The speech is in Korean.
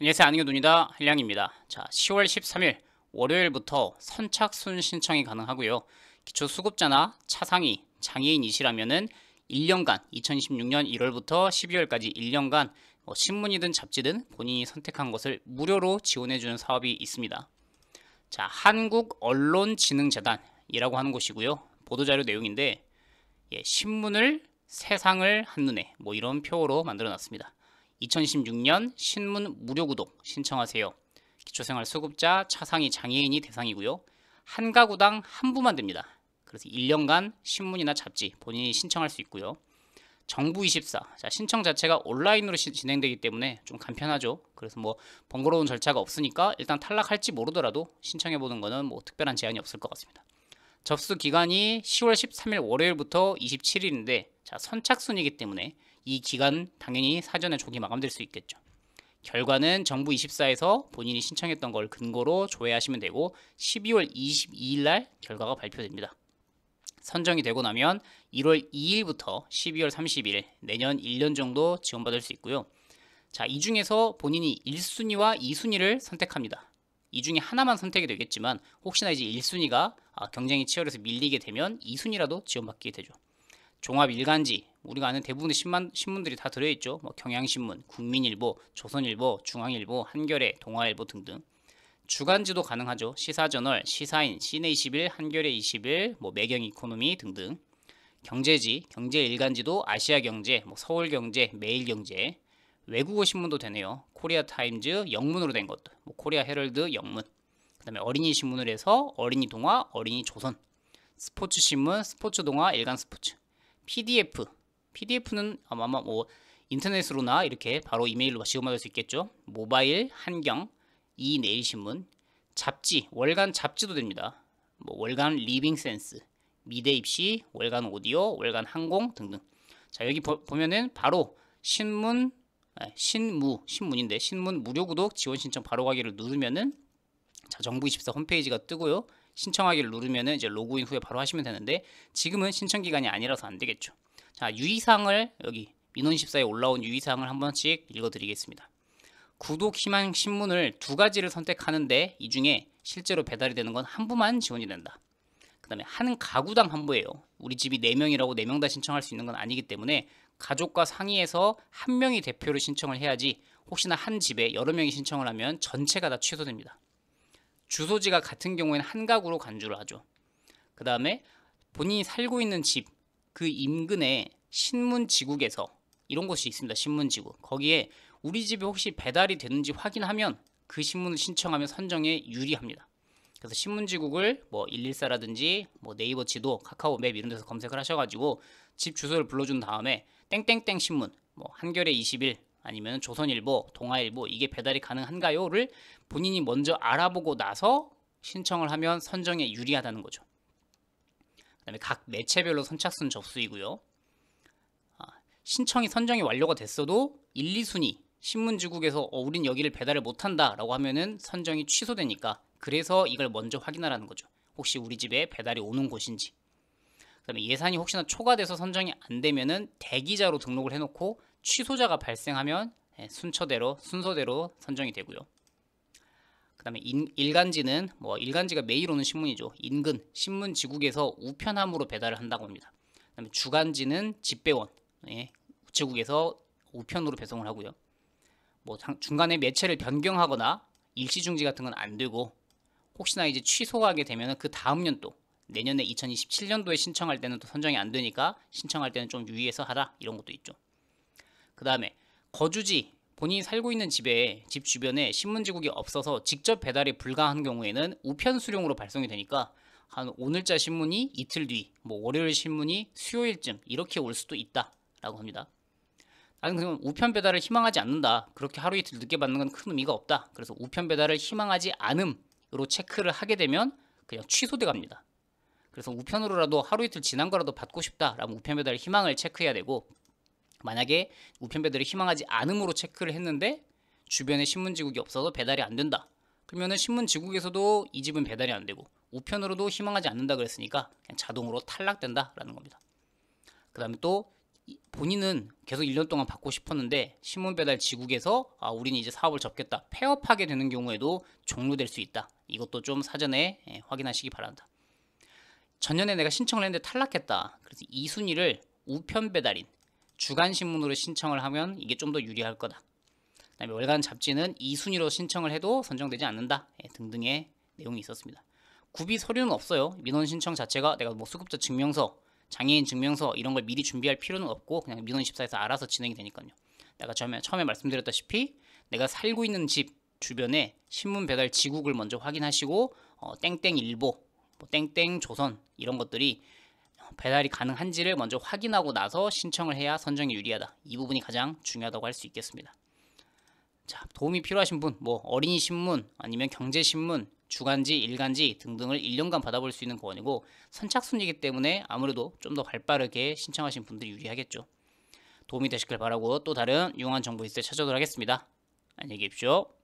안녕하세요. 안익의 한량입니다. 자, 10월 13일 월요일부터 선착순 신청이 가능하고요. 기초수급자나 차상위, 장애인이시라면은 1년간 2026년 1월부터 12월까지 1년간 신문이든 잡지든 본인이 선택한 것을 무료로 지원해주는 사업이 있습니다. 자, 한국언론진흥재단이라고 하는 곳이고요. 보도자료 내용인데 신문을 세상을 한눈에 이런 표어로 만들어놨습니다. 2016년 신문 무료 구독 신청하세요. 기초생활 수급자, 차상위 장애인이 대상이고요. 한 가구당 한 부만 됩니다. 그래서 1년간 신문이나 잡지 본인이 신청할 수 있고요. 정부24, 자, 신청 자체가 온라인으로 진행되기 때문에 좀 간편하죠. 그래서 번거로운 절차가 없으니까 일단 탈락할지 모르더라도 신청해보는 거는 특별한 제한이 없을 것 같습니다. 접수 기간이 10월 13일 월요일부터 27일인데 자, 선착순이기 때문에 이 기간 당연히 사전에 조기 마감될 수 있겠죠. 결과는 정부24에서 본인이 신청했던 걸 근거로 조회하시면 되고 12월 22일 날 결과가 발표됩니다. 선정이 되고 나면 1월 2일부터 12월 30일 내년 1년 정도 지원받을 수 있고요. 자, 이 중에서 본인이 1순위와 2순위를 선택합니다. 이 중에 하나만 선택이 되겠지만 혹시나 이제 1순위가 경쟁이 치열해서 밀리게 되면 2순위라도 지원받게 되죠. 종합 일간지, 우리가 아는 대부분의 신문들이 다 들어있죠. 경향신문, 국민일보, 조선일보, 중앙일보, 한겨레, 동아일보 등등. 주간지도 가능하죠. 시사저널, 시사인, 시내21, 한겨레21, 매경이코노미 등등. 경제지, 경제일간지도 아시아경제, 서울경제, 매일경제. 외국어 신문도 되네요. 코리아타임즈, 영문으로 된 것들. 코리아 헤럴드, 영문. 그 다음에 어린이 신문을 해서 어린이 동화, 어린이 조선. 스포츠 신문, 스포츠 동화, 일간 스포츠. PDF는 아마 인터넷으로나 이렇게 바로 이메일로 지원받을 수 있겠죠. 모바일, 한경, 이내일신문, 잡지, 월간 잡지도 됩니다. 월간 리빙센스, 미대 입시, 월간 오디오, 월간 항공 등등. 자, 여기 보면은 바로 신문인데 신문 무료 구독 지원 신청 바로 가기를 누르면은 자, 정부24 홈페이지가 뜨고요. 신청하기를 누르면은 이제 로그인 후에 바로 하시면 되는데 지금은 신청 기간이 아니라서 안 되겠죠. 자, 유의사항을 여기 민원14에 올라온 유의사항을 한 번씩 읽어드리겠습니다. 구독 희망 신문을 두 가지를 선택하는데 이 중에 실제로 배달이 되는 건 한 부만 지원이 된다. 그 다음에 한 가구당 한 부예요. 우리 집이 4명이라고 4명 다 신청할 수 있는 건 아니기 때문에 가족과 상의해서 한 명이 대표로 신청을 해야지 혹시나 한 집에 여러 명이 신청을 하면 전체가 다 취소됩니다. 주소지가 같은 경우에는 한 가구로 간주를 하죠. 그 다음에 본인이 살고 있는 집, 그 인근에 신문지국에서 이런 곳이 있습니다. 신문지국. 거기에 우리 집에 혹시 배달이 되는지 확인하면 그 신문을 신청하면 선정에 유리합니다. 그래서 신문지국을 114라든지 네이버 지도, 카카오 맵 이런 데서 검색을 하셔가지고 집 주소를 불러준 다음에 땡땡땡 신문, 한겨레 21 아니면 조선일보, 동아일보 이게 배달이 가능한가요를 본인이 먼저 알아보고 나서 신청을 하면 선정에 유리하다는 거죠. 그 다음에 각 매체별로 선착순 접수이고요. 신청이 선정이 완료가 됐어도 1, 2순위 신문지국에서 우린 여기를 배달을 못한다 라고 하면은 선정이 취소되니까 그래서 이걸 먼저 확인하라는 거죠. 혹시 우리 집에 배달이 오는 곳인지. 그 다음에 예산이 혹시나 초과돼서 선정이 안 되면은 대기자로 등록을 해놓고 취소자가 발생하면 순서대로 선정이 되고요. 그 다음에 일간지는 일간지가 매일 오는 신문이죠. 인근 신문지국에서 우편함으로 배달을 한다고 합니다. 그 다음에 주간지는 집배원 우체국에서 우편으로 배송을 하고요. 중간에 매체를 변경하거나 일시중지 같은 건 안 되고 혹시나 이제 취소하게 되면 그 다음 연도 내년에 2027년도에 신청할 때는 또 선정이 안 되니까 신청할 때는 좀 유의해서 하라 이런 것도 있죠. 그 다음에 거주지, 본인이 살고 있는 집에 집 주변에 신문지국이 없어서 직접 배달이 불가한 경우에는 우편 수령으로 발송이 되니까 한 오늘자 신문이 이틀 뒤, 월요일 신문이 수요일쯤 이렇게 올 수도 있다라고 합니다. 나는 그냥 우편 배달을 희망하지 않는다. 그렇게 하루 이틀 늦게 받는 건 큰 의미가 없다. 그래서 우편 배달을 희망하지 않음으로 체크를 하게 되면 그냥 취소돼 갑니다. 그래서 우편으로라도 하루 이틀 지난 거라도 받고 싶다라면 우편 배달 희망을 체크해야 되고 만약에 우편 배달을 희망하지 않음으로 체크를 했는데 주변에 신문지국이 없어서 배달이 안 된다. 그러면은 신문지국에서도 이 집은 배달이 안 되고 우편으로도 희망하지 않는다 그랬으니까 그냥 자동으로 탈락된다라는 겁니다. 그 다음에 또 본인은 계속 1년 동안 받고 싶었는데 신문 배달 지국에서 우리는 이제 사업을 접겠다, 폐업하게 되는 경우에도 종료될 수 있다. 이것도 좀 사전에 확인하시기 바랍니다. 전년에 내가 신청을 했는데 탈락했다. 그래서 이 순위를 우편 배달인 주간 신문으로 신청을 하면 이게 좀 더 유리할 거다. 그다음에 월간 잡지는 이 순위로 신청을 해도 선정되지 않는다. 등등의 내용이 있었습니다. 구비 서류는 없어요. 민원 신청 자체가 내가 뭐 수급자 증명서, 장애인 증명서 이런 걸 미리 준비할 필요는 없고 그냥 민원24에서 알아서 진행이 되니까요. 내가 처음에 말씀드렸다시피 내가 살고 있는 집 주변에 신문 배달 지국을 먼저 확인하시고 땡땡일보, 뭐 땡땡조선 이런 것들이 배달이 가능한지를 먼저 확인하고 나서 신청을 해야 선정이 유리하다. 이 부분이 가장 중요하다고 할 수 있겠습니다. 자, 도움이 필요하신 분, 뭐 어린이 신문 아니면 경제신문, 주간지, 일간지 등등을 1년간 받아볼 수 있는 권이고 선착순이기 때문에 아무래도 좀 더 발빠르게 신청하신 분들이 유리하겠죠. 도움이 되시길 바라고 또 다른 유용한 정보 있을 때 찾아오도록 하겠습니다. 안녕히 계십시오.